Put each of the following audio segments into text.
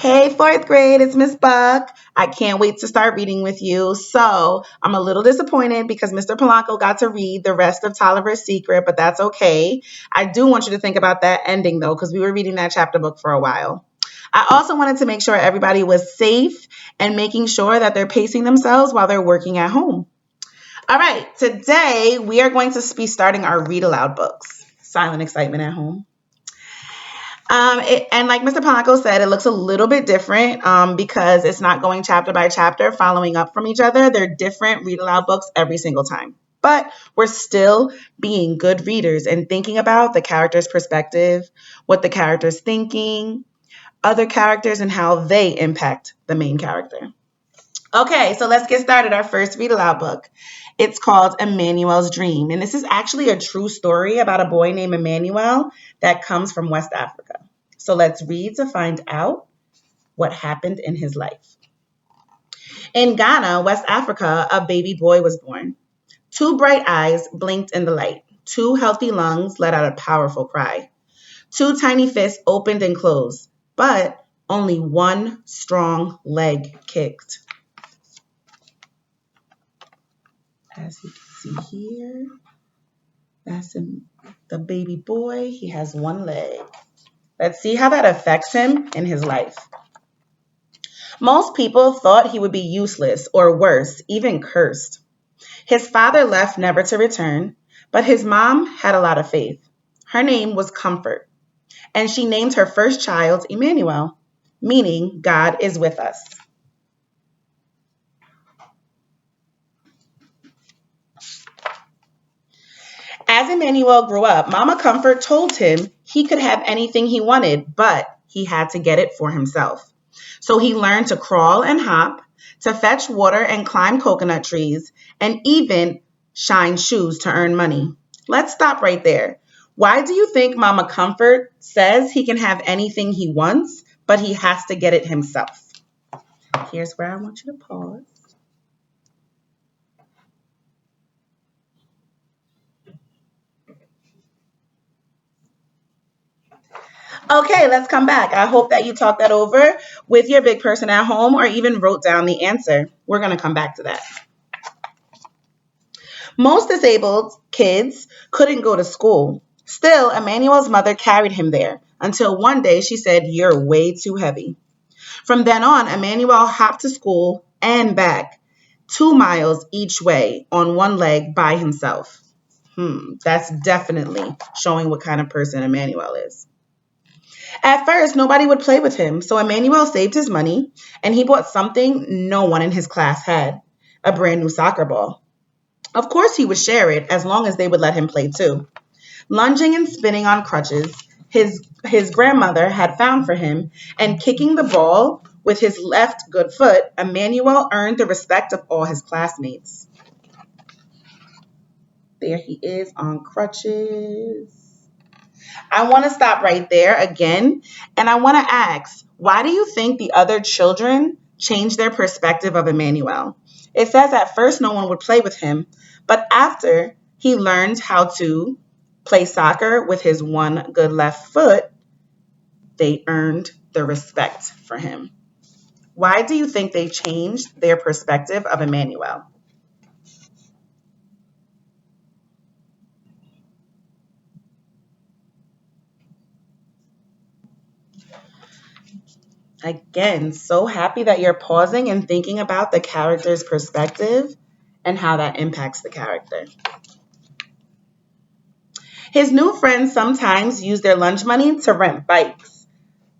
Hey, fourth grade, it's Miss Buck. I can't wait to start reading with you. So I'm a little disappointed because Mr. Polanco got to read the rest of Tolliver's Secret, but that's okay. I do want you to think about that ending though, because we were reading that chapter book for a while. I also wanted to make sure everybody was safe and making sure that they're pacing themselves while they're working at home. All right, today we are going to be starting our read aloud books. Silent excitement at home. And like Mr. Polanco said, it looks a little bit different because it's not going chapter by chapter, following up from each other. They're different read aloud books every single time. But we're still being good readers and thinking about the character's perspective, what the character's thinking, other characters, and how they impact the main character. Okay, so let's get started. Our first read aloud book. It's called Emmanuel's Dream. And this is actually a true story about a boy named Emmanuel that comes from West Africa. So let's read to find out what happened in his life. In Ghana, West Africa, a baby boy was born. Two bright eyes blinked in the light. Two healthy lungs let out a powerful cry. Two tiny fists opened and closed, but only one strong leg kicked. As you can see here, that's the baby boy. He has one leg. Let's see how that affects him in his life. Most people thought he would be useless or worse, even cursed. His father left never to return, but his mom had a lot of faith. Her name was Comfort, and she named her first child Emmanuel, meaning God is with us. As Emmanuel grew up, Mama Comfort told him he could have anything he wanted, but he had to get it for himself. So he learned to crawl and hop, to fetch water and climb coconut trees, and even shine shoes to earn money. Let's stop right there. Why do you think Mama Comfort says he can have anything he wants, but he has to get it himself? Here's where I want you to pause. Okay, let's come back. I hope that you talked that over with your big person at home or even wrote down the answer. We're going to come back to that. Most disabled kids couldn't go to school. Still, Emmanuel's mother carried him there until one day she said, "You're way too heavy." From then on, Emmanuel hopped to school and back, 2 miles each way on one leg by himself. That's definitely showing what kind of person Emmanuel is. At first, nobody would play with him, so Emmanuel saved his money and he bought something no one in his class had, a brand new soccer ball. Of course, he would share it as long as they would let him play too. Lunging and spinning on crutches, his grandmother had found for him, and kicking the ball with his left good foot, Emmanuel earned the respect of all his classmates. There he is on crutches. I want to stop right there again, and I want to ask, why do you think the other children changed their perspective of Emmanuel? It says at first no one would play with him, but after he learned how to play soccer with his one good left foot, they earned the respect for him. Why do you think they changed their perspective of Emmanuel? Again, so happy that you're pausing and thinking about the character's perspective and how that impacts the character. His new friends sometimes use their lunch money to rent bikes.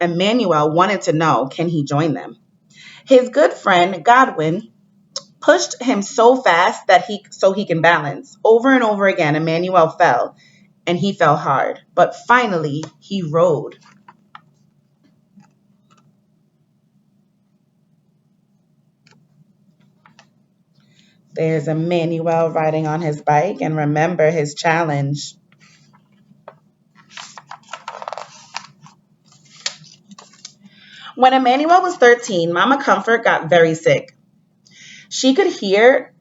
Emmanuel wanted to know, can he join them? His good friend, Godwin, pushed him so fast that he can balance. Over and over again, Emmanuel fell, and he fell hard. But finally, he rode. There's Emmanuel riding on his bike, and remember his challenge. When Emmanuel was 13, Mama Comfort got very sick. She could hear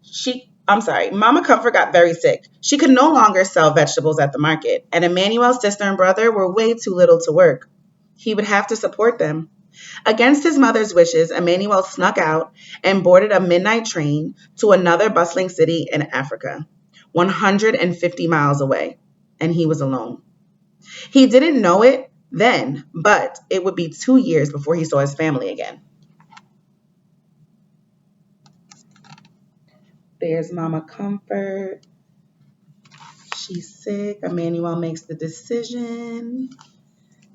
she I'm sorry, Mama Comfort got very sick. She could no longer sell vegetables at the market, and Emmanuel's sister and brother were way too little to work. He would have to support them. Against his mother's wishes, Emmanuel snuck out and boarded a midnight train to another bustling city in Africa, 150 miles away, and he was alone. He didn't know it then, but it would be 2 years before he saw his family again. There's Mama Comfort. She's sick. Emmanuel makes the decision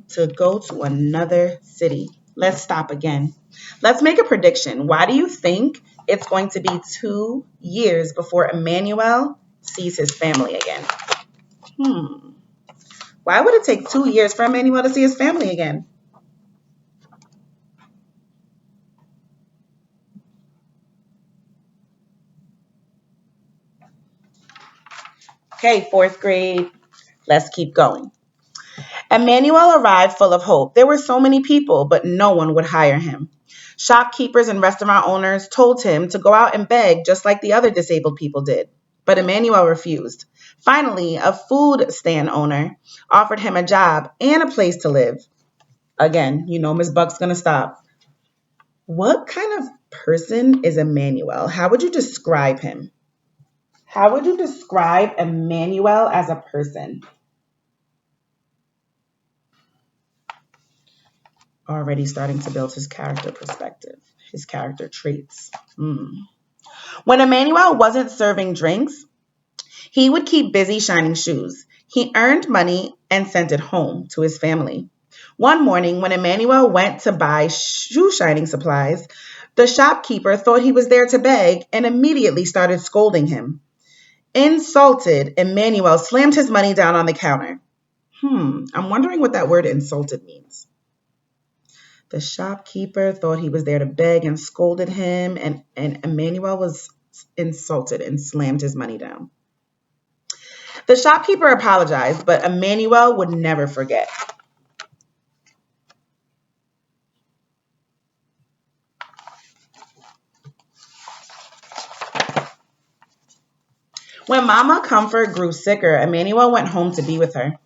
to go to another city. Let's stop again. Let's make a prediction. Why do you think it's going to be 2 years before Emmanuel sees his family again? Why would it take 2 years for Emmanuel to see his family again? Okay, fourth grade. Let's keep going. Emmanuel arrived full of hope. There were so many people, but no one would hire him. Shopkeepers and restaurant owners told him to go out and beg just like the other disabled people did. But Emmanuel refused. Finally, a food stand owner offered him a job and a place to live. Again, you know Miss Buck's gonna stop. What kind of person is Emmanuel? How would you describe him? How would you describe Emmanuel as a person? Already starting to build his character perspective, his character traits. When Emmanuel wasn't serving drinks, he would keep busy shining shoes. He earned money and sent it home to his family. One morning, when Emmanuel went to buy shoe shining supplies, the shopkeeper thought he was there to beg and immediately started scolding him. Insulted, Emmanuel slammed his money down on the counter. I'm wondering what that word insulted means. The shopkeeper thought he was there to beg and scolded him, and Emmanuel was insulted and slammed his money down. The shopkeeper apologized, but Emmanuel would never forget. When Mama Comfort grew sicker, Emmanuel went home to be with her.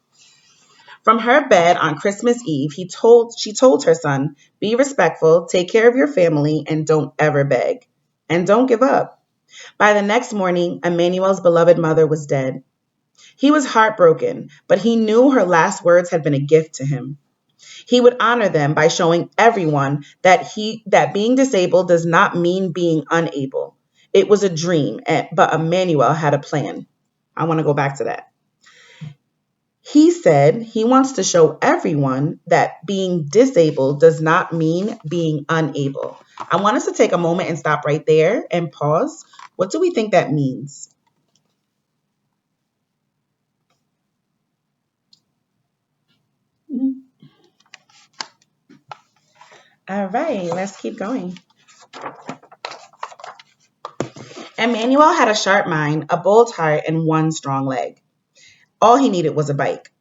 From her bed on Christmas Eve, she told her son, "Be respectful, take care of your family, and don't ever beg. And don't give up." By the next morning, Emmanuel's beloved mother was dead. He was heartbroken, but he knew her last words had been a gift to him. He would honor them by showing everyone that being disabled does not mean being unable. It was a dream, but Emmanuel had a plan. I want to go back to that. He said he wants to show everyone that being disabled does not mean being unable. I want us to take a moment and stop right there and pause. What do we think that means? All right, let's keep going. Emmanuel had a sharp mind, a bold heart, and one strong leg. All he needed was a bike.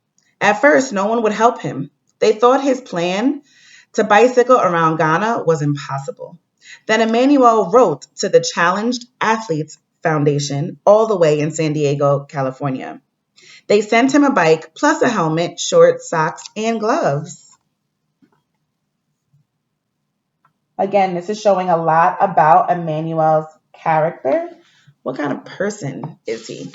At first, no one would help him. They thought his plan to bicycle around Ghana was impossible. Then Emmanuel wrote to the Challenged Athletes Foundation, all the way in San Diego, California. They sent him a bike plus a helmet, shorts, socks, and gloves. Again, this is showing a lot about Emmanuel's character. What kind of person is he?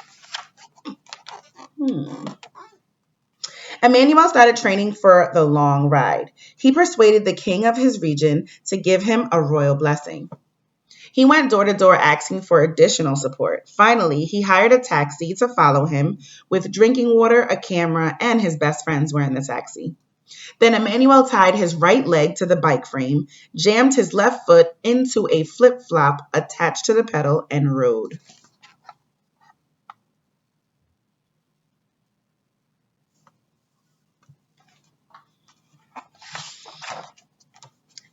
Emmanuel started training for the long ride. He persuaded the king of his region to give him a royal blessing. He went door to door asking for additional support. Finally, he hired a taxi to follow him with drinking water, a camera, and his best friends were in the taxi. Then Emmanuel tied his right leg to the bike frame, jammed his left foot into a flip-flop attached to the pedal, and rode.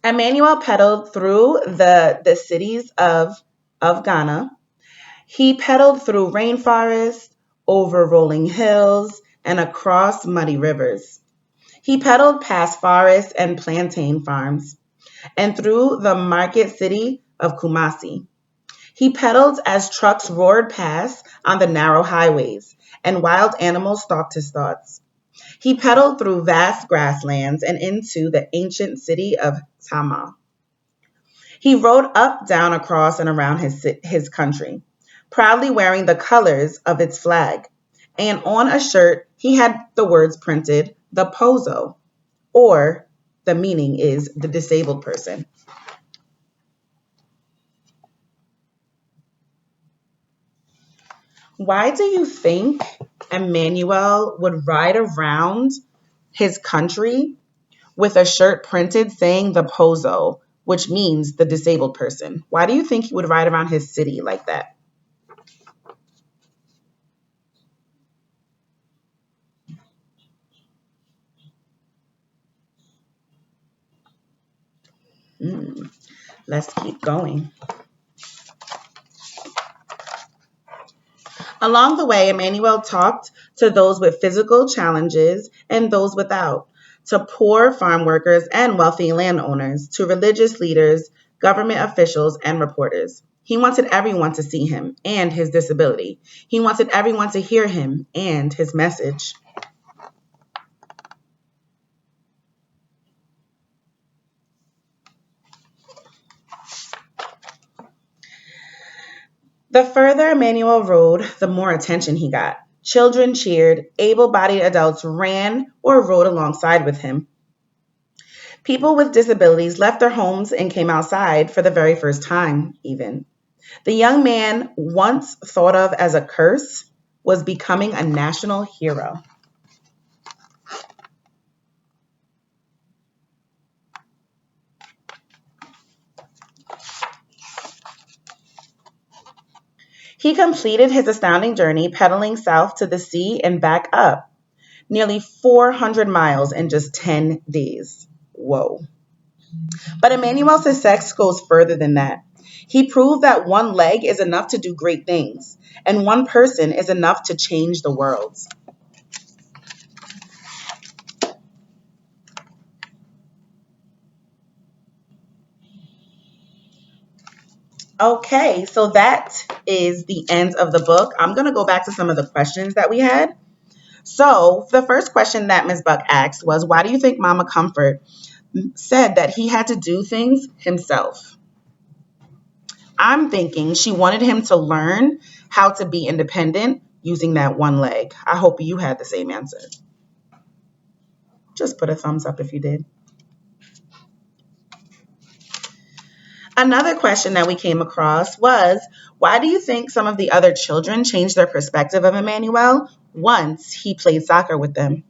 Emmanuel pedaled through the cities of Ghana. He pedaled through rainforests, over rolling hills, and across muddy rivers. He pedaled past forests and plantain farms, and through the market city of Kumasi. He pedaled as trucks roared past on the narrow highways, and wild animals stalked his thoughts. He pedaled through vast grasslands and into the ancient city of Tama. He rode up, down, across, and around his country, proudly wearing the colors of its flag. And on a shirt, he had the words printed, the Pozo, or the meaning is the disabled person. Why do you think Emmanuel would ride around his country with a shirt printed saying the Pozo, which means the disabled person? Why do you think he would ride around his city like that? Hmm. Let's keep going. Along the way, Emmanuel talked to those with physical challenges and those without, to poor farm workers and wealthy landowners, to religious leaders, government officials, and reporters. He wanted everyone to see him and his disability. He wanted everyone to hear him and his message. The further Emmanuel rode, the more attention he got. Children cheered, able bodied adults ran or rode alongside with him. People with disabilities left their homes and came outside for the very first time, even. The young man, once thought of as a curse, was becoming a national hero. He completed his astounding journey pedaling south to the sea and back up, nearly 400 miles in just 10 days. Whoa. But Emmanuel's success goes further than that. He proved that one leg is enough to do great things, and one person is enough to change the world. Okay, so that is the end of the book. I'm going to go back to some of the questions that we had. So, the first question that Ms. Buck asked was, why do you think Mama Comfort said that he had to do things himself? I'm thinking she wanted him to learn how to be independent using that one leg. I hope you had the same answer. Just put a thumbs up if you did. Another question that we came across was, why do you think some of the other children changed their perspective of Emmanuel once he played soccer with them?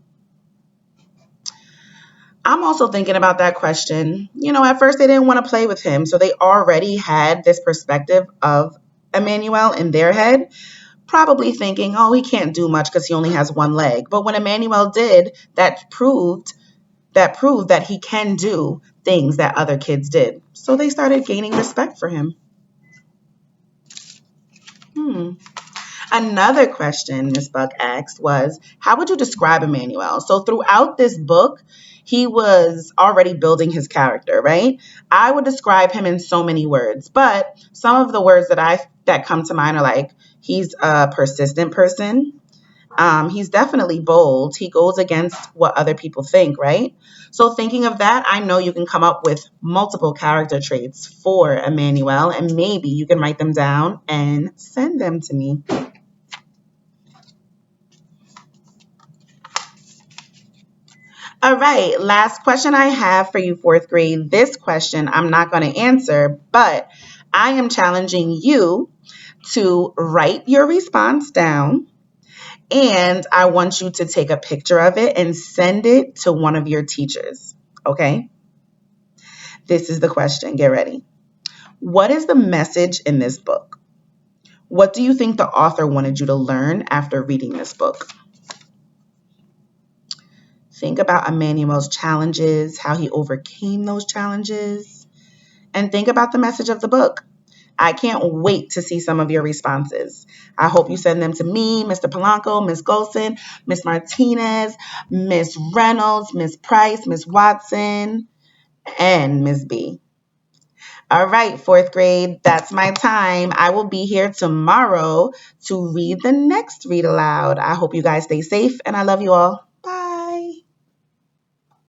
I'm also thinking about that question. At first they didn't want to play with him, so they already had this perspective of Emmanuel in their head, probably thinking, oh, he can't do much because he only has one leg. But when Emmanuel did, that proved that he can do things that other kids did. So they started gaining respect for him. Hmm. Another question Miss Buck asked was, how would you describe Emmanuel? So throughout this book, he was already building his character, right? I would describe him in so many words, but some of the words that come to mind are like, he's a persistent person. He's definitely bold. He goes against what other people think, right? So thinking of that, I know you can come up with multiple character traits for Emmanuel, and maybe you can write them down and send them to me. All right, last question I have for you, fourth grade. This question I'm not going to answer, but I am challenging you to write your response down, and I want you to take a picture of it and send it to one of your teachers. Okay? This is the question. Get ready. What is the message in this book? What do you think the author wanted you to learn after reading this book? Think about Emmanuel's challenges, how he overcame those challenges, and think about the message of the book. I can't wait to see some of your responses. I hope you send them to me, Mr. Polanco, Miss Golson, Miss Martinez, Miss Reynolds, Miss Price, Miss Watson, and Miss B. All right, fourth grade, that's my time. I will be here tomorrow to read the next read aloud. I hope you guys stay safe, and I love you all.